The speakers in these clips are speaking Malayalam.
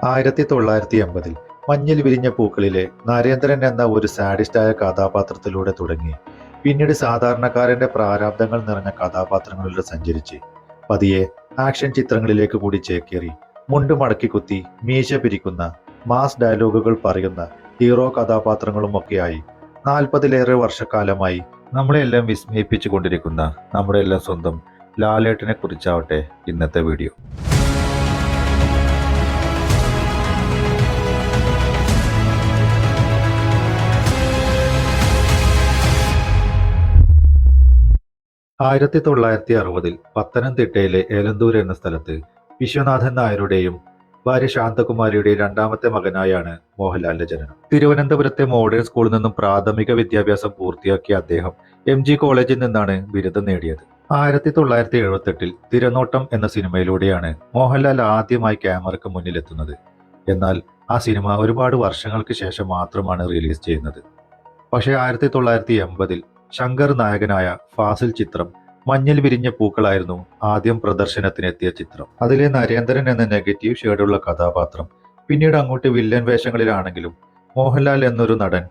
1980 മഞ്ഞിൽ വിരിഞ്ഞ പൂക്കളിലെ നരേന്ദ്രൻ എന്ന ഒരു സാഡിസ്റ്റായ കഥാപാത്രത്തിലൂടെ തുടങ്ങി പിന്നീട് സാധാരണക്കാരന്റെ പ്രാരാബ്ദങ്ങൾ നിറഞ്ഞ കഥാപാത്രങ്ങളിലൂടെ സഞ്ചരിച്ച് പതിയെ ആക്ഷൻ ചിത്രങ്ങളിലേക്ക് കൂടി ചേക്കേറി മുണ്ട് മടക്കി കുത്തി മീശ പിരിക്കുന്ന മാസ് ഡയലോഗുകൾ പറയുന്ന ഹീറോ കഥാപാത്രങ്ങളുമൊക്കെയായി 40-ലേറെ വർഷക്കാലമായി നമ്മളെല്ലാം വിസ്മയിപ്പിച്ചു കൊണ്ടിരിക്കുന്ന നമ്മുടെ എല്ലാം സ്വന്തം ലാലേട്ടനെ കുറിച്ചാവട്ടെ ഇന്നത്തെ വീഡിയോ. 1960 പത്തനംതിട്ടയിലെ ഏലന്തൂർ എന്ന സ്ഥലത്ത് വിശ്വനാഥൻ നായരുടെയും ഭാര്യ ശാന്തകുമാരിയുടെയും രണ്ടാമത്തെ മകനായാണ് മോഹൻലാലിന്റെ ജനനം. തിരുവനന്തപുരത്തെ മോഡേൺ സ്കൂളിൽ നിന്നും പ്രാഥമിക വിദ്യാഭ്യാസം പൂർത്തിയാക്കിയ അദ്ദേഹം MG കോളേജിൽ നിന്നാണ് ബിരുദം നേടിയത്. 1978 തിരനോട്ടം എന്ന സിനിമയിലൂടെയാണ് മോഹൻലാൽ ആദ്യമായി ക്യാമറയ്ക്ക് മുന്നിലെത്തുന്നത്. എന്നാൽ ആ സിനിമ ഒരുപാട് വർഷങ്ങൾക്ക് ശേഷം മാത്രമാണ് റിലീസ് ചെയ്യുന്നത്. പക്ഷേ 1980 ശങ്കർ നായകനായ ഫാസിൽ ചിത്രം മഞ്ഞിൽ വിരിഞ്ഞ പൂക്കളായിരുന്നു ആദ്യം പ്രദർശനത്തിനെത്തിയ ചിത്രം. അതിലെ നരേന്ദ്രൻ എന്ന നെഗറ്റീവ് ഷെയ്ഡുള്ള കഥാപാത്രം പിന്നീട് അങ്ങോട്ട് വില്ലൻ വേഷങ്ങളിലാണെങ്കിലും മോഹൻലാൽ എന്നൊരു നടൻ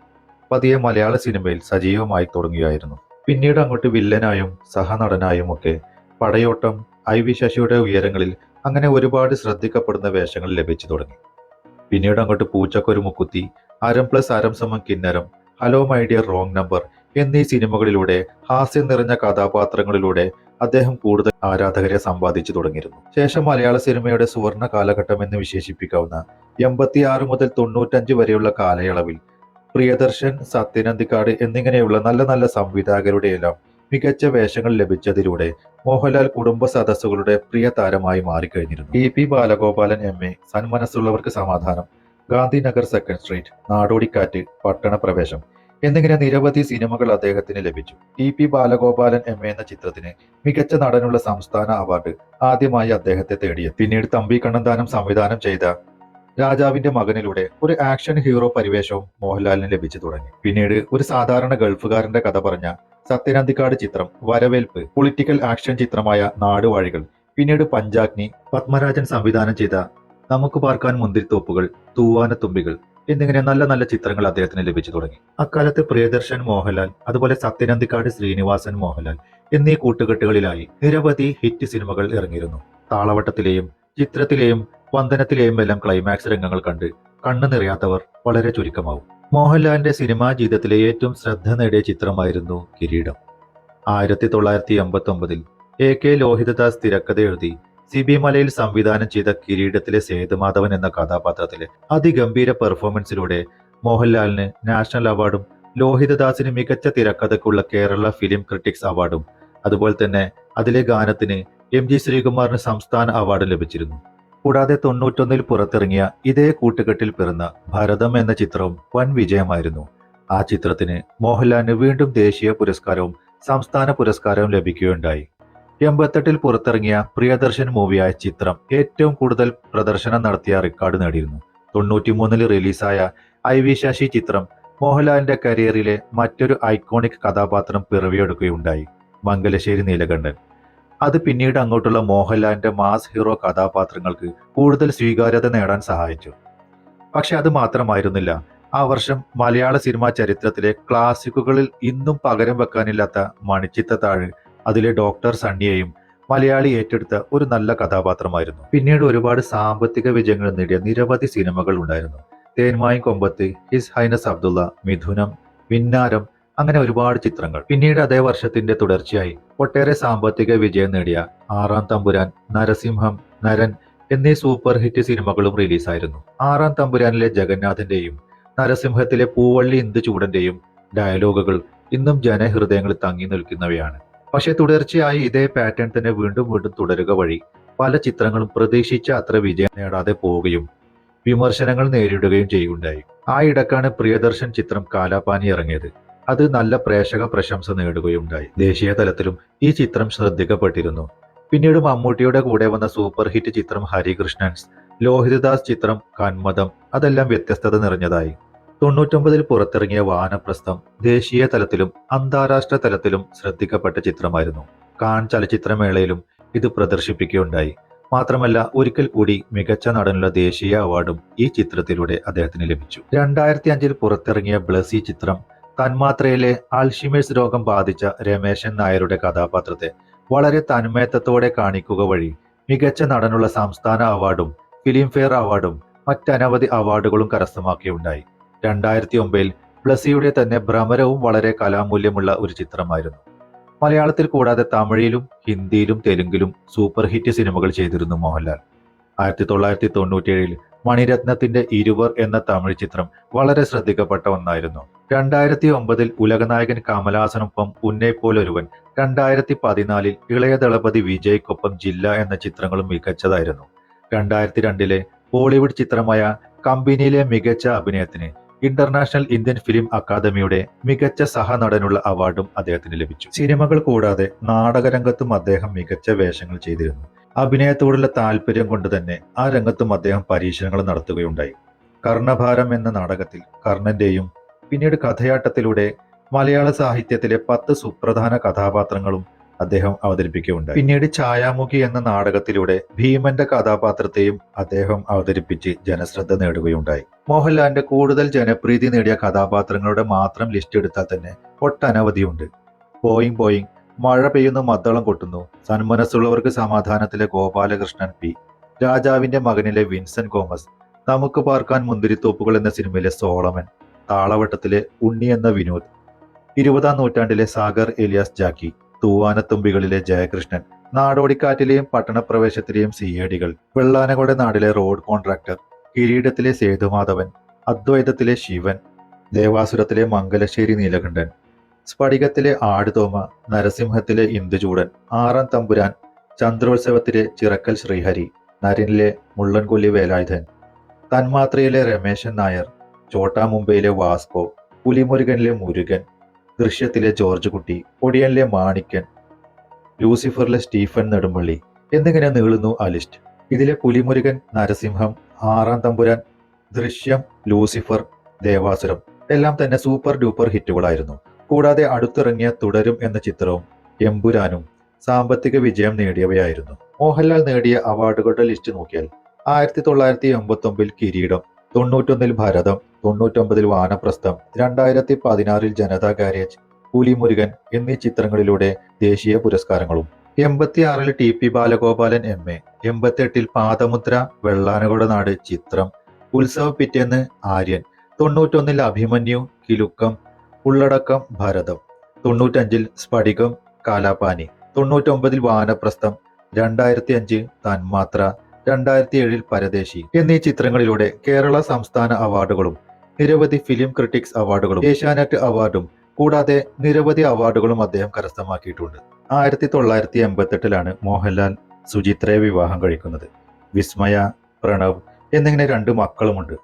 പതിയെ മലയാള സിനിമയിൽ സജീവമായി തുടങ്ങിയായിരുന്നു. പിന്നീട് അങ്ങോട്ട് വില്ലനായും സഹനടനായും ഒക്കെ പടയോട്ടം, IV ശശിയുടെ ഉയരങ്ങളിൽ അങ്ങനെ ഒരുപാട് ശ്രദ്ധിക്കപ്പെടുന്ന വേഷങ്ങൾ ലഭിച്ചു തുടങ്ങി. പിന്നീട് അങ്ങോട്ട് പൂച്ചക്കൊരു മുക്കുത്തി, അരം പ്ലസ് അരം സമം കിന്നരം, hello my dear wrong number എന്നീ സിനിമകളിലൂടെ ഹാസ്യം നിറഞ്ഞ കഥാപാത്രങ്ങളിലൂടെ അദ്ദേഹം കൂടുതൽ ആരാധകരെ സമ്പാദിച്ചു തുടങ്ങിയിരുന്നു. ശേഷം മലയാള സിനിമയുടെ സുവർണ കാലഘട്ടം എന്ന് വിശേഷിപ്പിക്കാവുന്ന 86 മുതൽ 95 വരെയുള്ള കാലയളവിൽ പ്രിയദർശൻ, സത്യൻ അന്തിക്കാട് എന്നിങ്ങനെയുള്ള നല്ല നല്ല സംവിധായകരുടെയെല്ലാം മികച്ച വേഷങ്ങൾ ലഭിച്ചതിലൂടെ മോഹൻലാൽ കുടുംബ സദസ്സുകളുടെ പ്രിയ താരമായി മാറിക്കഴിഞ്ഞിരുന്നു. EP ബാലഗോപാലൻ MA, സന്മനസ്സുള്ളവർക്ക് സമാധാനം, ഗാന്ധിനഗർ സെക്കൻഡ് സ്ട്രീറ്റ്, നാടോടിക്കാറ്റ്, പട്ടണപ്രവേശം എന്നിങ്ങനെ നിരവധി സിനിമകൾ അദ്ദേഹത്തിന് ലഭിച്ചു. EP ബാലഗോപാലൻ MA എന്ന ചിത്രത്തിന് മികച്ച നടനുള്ള സംസ്ഥാന അവാർഡ് ആദ്യമായി അദ്ദേഹത്തെ തേടിയെത്തി. പിന്നീട് തമ്പി കണ്ണന്താനം സംവിധാനം ചെയ്ത രാജാവിന്റെ മകനിലൂടെ ഒരു ആക്ഷൻ ഹീറോ പരിവേഷവും മോഹൻലാലിന് ലഭിച്ചു തുടങ്ങി. പിന്നീട് ഒരു സാധാരണ ഗൾഫുകാരന്റെ കഥ പറഞ്ഞ സത്യൻ അന്തിക്കാട് ചിത്രം, വരവേൽപ്പ്, പൊളിറ്റിക്കൽ ആക്ഷൻ ചിത്രമായ നാടുവാഴികൾ, പിന്നീട് പഞ്ചാഗ്നി, പത്മരാജൻ സംവിധാനം ചെയ്ത നമുക്ക് പാർക്കാൻ മുന്തിരിത്തോപ്പുകൾ, തൂവാനത്തുമ്പികൾ എന്നിങ്ങനെ നല്ല നല്ല ചിത്രങ്ങൾ അദ്ദേഹത്തിന് ലഭിച്ചു തുടങ്ങി. അക്കാലത്ത് പ്രിയദർശൻ മോഹൻലാൽ, അതുപോലെ സത്യൻ അന്തിക്കാട് ശ്രീനിവാസൻ മോഹൻലാൽ എന്നീ കൂട്ടുകെട്ടുകളിലായി നിരവധി ഹിറ്റ് സിനിമകൾ ഇറങ്ങിയിരുന്നു. താളവട്ടത്തിലെയും ചിത്രത്തിലെയും വന്ദനത്തിലെയും എല്ലാം ക്ലൈമാക്സ് രംഗങ്ങൾ കണ്ട് കണ്ണു നിറയാത്തവർ വളരെ ചുരുക്കമാവും. മോഹൻലാലിന്റെ സിനിമാ ജീവിതത്തിലെ ഏറ്റവും ശ്രദ്ധ നേടിയ ചിത്രമായിരുന്നു കിരീടം. 1989 AK ലോഹിതദാസ് തിരക്കഥ എഴുതി CB മലയിൽ സംവിധാനം ചെയ്ത കിരീടത്തിലെ സേതുമാധവൻ എന്ന കഥാപാത്രത്തിലെ അതിഗംഭീര പെർഫോമൻസിലൂടെ മോഹൻലാലിന് നാഷണൽ അവാർഡും ലോഹിതദാസിന് മികച്ച തിരക്കഥയ്ക്കുള്ള കേരള ഫിലിം ക്രിട്ടിക്സ് അവാർഡും അതുപോലെ തന്നെ അതിലെ ഗാനത്തിന് MG ശ്രീകുമാറിന് സംസ്ഥാന അവാർഡും ലഭിച്ചിരുന്നു. കൂടാതെ 91 പുറത്തിറങ്ങിയ ഇതേ കൂട്ടുകെട്ടിൽ പിറന്ന ഭരതം എന്ന ചിത്രവും വൻ വിജയമായിരുന്നു. ആ ചിത്രത്തിന് മോഹൻലാലിന് വീണ്ടും ദേശീയ പുരസ്കാരവും സംസ്ഥാന പുരസ്കാരവും ലഭിക്കുകയുണ്ടായി. 88 പുറത്തിറങ്ങിയ പ്രിയദർശൻ മൂവിയായ ചിത്രം ഏറ്റവും കൂടുതൽ പ്രദർശനം നടത്തിയ റെക്കോർഡ് നേടിയിരുന്നു. 93 റിലീസായ IV ശശി ചിത്രം മോഹൻലാലിന്റെ കരിയറിലെ മറ്റൊരു ഐക്കോണിക് കഥാപാത്രം പിറവിയെടുക്കുകയുണ്ടായി, മംഗലശ്ശേരി നീലകണ്ഠൻ. അത് പിന്നീട് അങ്ങോട്ടുള്ള മോഹൻലാലിന്റെ മാസ് ഹീറോ കഥാപാത്രങ്ങൾക്ക് കൂടുതൽ സ്വീകാര്യത നേടാൻ സഹായിച്ചു. പക്ഷെ അത് മാത്രമായിരുന്നില്ല, ആ വർഷം മലയാള സിനിമാ ചരിത്രത്തിലെ ക്ലാസിക്കുകളിൽ ഇന്നും പകരം വെക്കാനില്ലാത്ത മണിച്ചിത്രത്താഴ്, അതിലെ ഡോക്ടർ സണ്ണിയെയും മലയാളി ഏറ്റെടുത്ത ഒരു നല്ല കഥാപാത്രമായിരുന്നു. പിന്നീട് ഒരുപാട് സാമ്പത്തിക വിജയങ്ങൾ നേടിയ നിരവധി സിനിമകൾ ഉണ്ടായിരുന്നു. തേന്മായും കൊമ്പത്ത്, ഹിസ് ഹൈനസ് അബ്ദുള്ള, മിഥുനം, മിന്നാരം, അങ്ങനെ ഒരുപാട് ചിത്രങ്ങൾ. പിന്നീട് അതേ വർഷത്തിന്റെ തുടർച്ചയായി ഒട്ടേറെ സാമ്പത്തിക വിജയം നേടിയ ആറാം തമ്പുരാൻ, നരസിംഹം, നരൻ എന്നീ സൂപ്പർ ഹിറ്റ് സിനിമകളും റിലീസായിരുന്നു. ആറാം തമ്പുരാനിലെ ജഗന്നാഥന്റെയും നരസിംഹത്തിലെ പൂവള്ളി ഇന്ദുചൂടന്റെയും ഡയലോഗുകൾ ഇന്നും ജനഹൃദയങ്ങളിൽ തങ്ങി നിൽക്കുന്നവയാണ്. പക്ഷെ തുടർച്ചയായി ഇതേ പാറ്റേൺ തന്നെ വീണ്ടും വീണ്ടും തുടരുക വഴി പല ചിത്രങ്ങളും പ്രതീക്ഷിച്ച അത്ര വിജയം നേടാതെ പോവുകയും വിമർശനങ്ങൾ നേരിടുകയും ചെയ്യുകയുണ്ടായി. ആ ഇടക്കാണ് പ്രിയദർശൻ ചിത്രം കാലാപാനി ഇറങ്ങിയത്. അത് നല്ല പ്രേക്ഷക പ്രശംസ നേടുകയുണ്ടായി. ദേശീയ തലത്തിലും ഈ ചിത്രം ശ്രദ്ധിക്കപ്പെട്ടിരുന്നു. പിന്നീട് മമ്മൂട്ടിയുടെ കൂടെ വന്ന സൂപ്പർ ഹിറ്റ് ചിത്രം ഹരികൃഷ്ണൻസ്, ലോഹിതദാസ് ചിത്രം കന്മദം, അതെല്ലാം വ്യത്യസ്തത നിറഞ്ഞതായി. 99 പുറത്തിറങ്ങിയ വാനപ്രസ്ഥം ദേശീയ തലത്തിലും അന്താരാഷ്ട്ര തലത്തിലും ശ്രദ്ധിക്കപ്പെട്ട ചിത്രമായിരുന്നു. കാൻ ചലച്ചിത്രമേളയിലും ഇത് പ്രദർശിപ്പിക്കുകയുണ്ടായി. മാത്രമല്ല ഒരിക്കൽ കൂടി മികച്ച നടനുള്ള ദേശീയ അവാർഡും ഈ ചിത്രത്തിലൂടെ അദ്ദേഹത്തിന് ലഭിച്ചു. 2005 പുറത്തിറങ്ങിയ ബ്ലസി ചിത്രം തന്മാത്രയിലെ ആൽഷിമേഴ്സ് രോഗം ബാധിച്ച രമേശൻ നായരുടെ കഥാപാത്രത്തെ വളരെ തന്മയത്വത്തോടെ കാണിക്കുക വഴി മികച്ച നടനുള്ള സംസ്ഥാന അവാർഡും ഫിലിംഫെയർ അവാർഡും മറ്റനവധി അവാർഡുകളും കരസ്ഥമാക്കിയുണ്ടായി. 2009 ബ്ലസിയുടെ തന്നെ ഭ്രമരവും വളരെ കലാമൂല്യമുള്ള ഒരു ചിത്രമായിരുന്നു. മലയാളത്തിൽ കൂടാതെ തമിഴിലും ഹിന്ദിയിലും തെലുങ്കിലും സൂപ്പർ ഹിറ്റ് സിനിമകൾ ചെയ്തിരുന്നു മോഹൻലാൽ. 1997 മണിരത്നത്തിന്റെ ഇരുവർ എന്ന തമിഴ് ചിത്രം വളരെ ശ്രദ്ധിക്കപ്പെട്ട ഒന്നായിരുന്നു. 2009 ഉലകനായകൻ കമലഹാസനൊപ്പം ഉന്നൈപ്പോലൊരുവൻ, 2014 ഇളയ ദളപതി വിജയ്ക്കൊപ്പം ജില്ല എന്ന ചിത്രങ്ങളും മികച്ചതായിരുന്നു. 2002 ബോളിവുഡ് ചിത്രമായ കമ്പനിയിലെ മികച്ച അഭിനയത്തിന് ഇന്റർനാഷണൽ ഇന്ത്യൻ ഫിലിം അക്കാദമിയുടെ മികച്ച സഹനടനുള്ള അവാർഡും അദ്ദേഹത്തിന് ലഭിച്ചു. സിനിമകൾ കൂടാതെ നാടകരംഗത്തും അദ്ദേഹം മികച്ച വേഷങ്ങൾ ചെയ്തിരുന്നു. അഭിനയത്തോടുള്ള താല്പര്യം കൊണ്ട് തന്നെ ആ രംഗത്തും അദ്ദേഹം പരീക്ഷണങ്ങൾ നടത്തുകയുണ്ടായി. കർണഭാരം എന്ന നാടകത്തിൽ കർണന്റെയും പിന്നീട് കഥയാട്ടത്തിലൂടെ മലയാള സാഹിത്യത്തിലെ 10 സുപ്രധാന കഥാപാത്രങ്ങളും അദ്ദേഹം അവതരിപ്പിക്കുകയുണ്ടായി. പിന്നീട് ഛായാമുഖി എന്ന നാടകത്തിലൂടെ ഭീമന്റെ കഥാപാത്രത്തെയും അദ്ദേഹം അവതരിപ്പിച്ച് ജനശ്രദ്ധ നേടുകയുണ്ടായി. മോഹൻലാലിന്റെ കൂടുതൽ ജനപ്രീതി നേടിയ കഥാപാത്രങ്ങളുടെ മാത്രം ലിസ്റ്റ് എടുത്താൽ തന്നെ ഒട്ടനവധിയുണ്ട്. പോയിങ് പോയിങ്, മഴ പെയ്യുന്നു മദ്ദളം കൊട്ടുന്നു, സന്മനസ്സുള്ളവർക്ക് സമാധാനത്തിലെ ഗോപാലകൃഷ്ണൻ പി, രാജാവിന്റെ മകനിലെ വിൻസെന്റ് തോമസ്, നമുക്ക് പാർക്കാൻ മുന്തിരിത്തോപ്പുകൾ എന്ന സിനിമയിലെ സോളമൻ, താളവട്ടത്തിലെ ഉണ്ണി എന്ന വിനോദ്, 20-ാം നൂറ്റാണ്ടിലെ സാഗർ എലിയാസ് ജാക്കി, തൂവാനത്തുമ്പികളിലെ ജയകൃഷ്ണൻ, നാടോടിക്കാറ്റിലെയും പട്ടണപ്രവേശത്തിലെയും സിഐഡികൾ, വെള്ളാനകളുടെ നാടിലെ റോഡ് കോൺട്രാക്ടർ, കിരീടത്തിലെ സേതുമാധവൻ, അദ്വൈതത്തിലെ ശിവൻ, ദേവാസുരത്തിലെ മംഗലശ്ശേരി നീലകണ്ഠൻ, സ്ഫടികത്തിലെ ആടുതോമ, നരസിംഹത്തിലെ ഇന്ദുചൂടൻ, ആറാം തമ്പുരാൻ, ചന്ദ്രോത്സവത്തിലെ ചിറക്കൽ ശ്രീഹരി, നരനിലെ മുള്ളൻകൊല്ലി വേലായുധൻ, തന്മാത്രയിലെ രമേശൻ നായർ, ചോട്ടാ മുംബൈയിലെ വാസ്കോ, പുലിമുരുകനിലെ മുരുകൻ, ദൃശ്യത്തിലെ ജോർജ് കുട്ടി, ഒടിയനിലെ മാണിക്കൻ, ലൂസിഫറിലെ സ്റ്റീഫൻ നെടുമ്പള്ളി എന്നിങ്ങനെ നീളുന്നു ആ ലിസ്റ്റ്. ഇതിലെ പുലിമുരുകൻ, നരസിംഹം, ആറാം തമ്പുരാൻ, ദൃശ്യം, ലൂസിഫർ, ദേവാസുരം എല്ലാം തന്നെ സൂപ്പർ ഡൂപ്പർ ഹിറ്റുകളായിരുന്നു. കൂടാതെ അടുത്തിറങ്ങിയ തുടരും എന്ന ചിത്രവും എമ്പുരാനും സാമ്പത്തിക വിജയം നേടിയവയായിരുന്നു. മോഹൻലാൽ നേടിയ അവാർഡുകളുടെ ലിസ്റ്റ് നോക്കിയാൽ 1989 കിരീടം, 91 ഭരതം, 99 വാനപ്രസ്ഥം, 2016 ജനതാ ഗാരേജ്, പുലിമുരുകൻ എന്നീ ചിത്രങ്ങളിലൂടെ ദേശീയ പുരസ്കാരങ്ങളും, 86 TP ബാലഗോപാലൻ MA, 88 പാദമുദ്ര, വെള്ളാനകളുടെ നാട്, ചിത്രം, ഉത്സവ പിറ്റേന്ന്, ആര്യൻ, 91 അഭിമന്യു, കിലുക്കം, ഉള്ളടക്കം, ഭരതം, 95 സ്ഫടികം, കാലാപാനി, 99 വാനപ്രസ്ഥം, 2005 തന്മാത്ര, 2007 പരദേശി എന്നീ ചിത്രങ്ങളിലൂടെ കേരള സംസ്ഥാന അവാർഡുകളും നിരവധി ഫിലിം ക്രിട്ടിക്സ് അവാർഡുകളും ഏഷ്യാനെറ്റ് അവാർഡും കൂടാതെ നിരവധി അവാർഡുകളും അദ്ദേഹം കരസ്ഥമാക്കിയിട്ടുണ്ട്. 1988 മോഹൻലാൽ സുചിത്രയെ വിവാഹം കഴിക്കുന്നത്. വിസ്മയ, പ്രണവ് എന്നിങ്ങനെ 2 മക്കളുമുണ്ട്.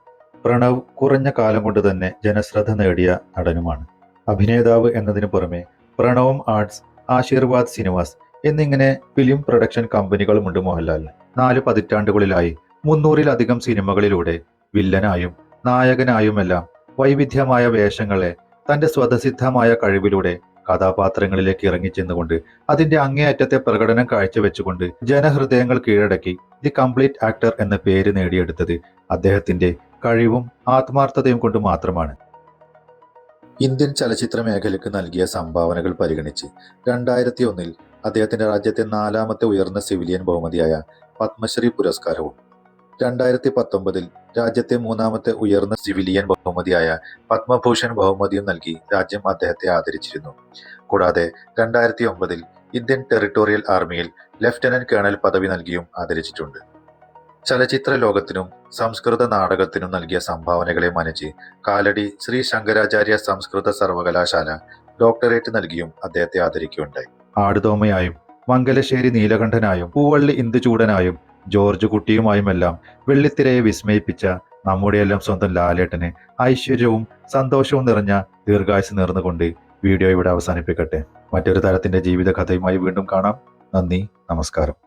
പ്രണവ് കുറഞ്ഞ കാലം കൊണ്ട് തന്നെ ജനശ്രദ്ധ നേടിയ നടനുമാണ്. അഭിനേതാവ് എന്നതിനു പുറമെ പ്രണവും ആർട്സ്, ആശീർവാദ് സിനിമാസ് എന്നിങ്ങനെ ഫിലിം പ്രൊഡക്ഷൻ കമ്പനികളുമുണ്ട് മോഹൻലാലിന്. 4 പതിറ്റാണ്ടുകളിലായി 300-ലധികം സിനിമകളിലൂടെ വില്ലനായും നായകനായുമെല്ലാം വൈവിധ്യമായ വേഷങ്ങളെ തന്റെ സ്വതസിദ്ധമായ കഴിവിലൂടെ കഥാപാത്രങ്ങളിലേക്ക് ഇറങ്ങിച്ചെന്നുകൊണ്ട് അതിന്റെ അങ്ങേയറ്റത്തെ പ്രകടനം കാഴ്ചവെച്ചുകൊണ്ട് ജനഹൃദയങ്ങൾ കീഴടക്കി ദി കംപ്ലീറ്റ് ആക്ടർ എന്ന പേര് നേടിയെടുത്തത് അദ്ദേഹത്തിന്റെ കഴിവും ആത്മാർത്ഥതയും കൊണ്ട് മാത്രമാണ്. ഇന്ത്യൻ ചലച്ചിത്ര മേഖലയ്ക്ക് നൽകിയ സംഭാവനകൾ പരിഗണിച്ച് 2001 അദ്ദേഹത്തിന്റെ രാജ്യത്തെ 4ാമത്തെ ഉയർന്ന സിവിലിയൻ ബഹുമതിയായ പത്മശ്രീ പുരസ്കാരവും 2019 രാജ്യത്തെ 3ാമത്തെ ഉയർന്ന സിവിലിയൻ ബഹുമതിയായ പത്മഭൂഷൺ ബഹുമതിയും നൽകി രാജ്യം അദ്ദേഹത്തെ ആദരിച്ചിരുന്നു. കൂടാതെ 2009 ഇന്ത്യൻ ടെറിട്ടോറിയൽ ആർമിയിൽ ലഫ്റ്റനന്റ് കേണൽ പദവി നൽകിയും ആദരിച്ചിട്ടുണ്ട്. ചലച്ചിത്ര ലോകത്തിനും സംസ്കൃത നാടകത്തിനും നൽകിയ സംഭാവനകളെ മാനിച്ച് കാലടി ശ്രീ ശങ്കരാചാര്യ സംസ്കൃത സർവകലാശാല ഡോക്ടറേറ്റ് നൽകിയും അദ്ദേഹത്തെ ആദരിക്കുകയുണ്ടായി. ആടുതോമയായും മംഗലശ്ശേരി നീലകണ്ഠനായും പൂവള്ളി ഇന്ദുചൂടനായും ജോർജ് കുട്ടിയുമായുമെല്ലാം വെള്ളിത്തിരയെ വിസ്മയിപ്പിച്ച നമ്മുടെയെല്ലാം സ്വന്തം ലാലേട്ടന് ഐശ്വര്യവും സന്തോഷവും നിറഞ്ഞ ദീർഘായുസ് നേർന്നുകൊണ്ട് വീഡിയോ ഇവിടെ അവസാനിപ്പിക്കട്ടെ. മറ്റൊരു തരത്തിന്റെ ജീവിത കഥയുമായി വീണ്ടും കാണാം. നന്ദി, നമസ്കാരം.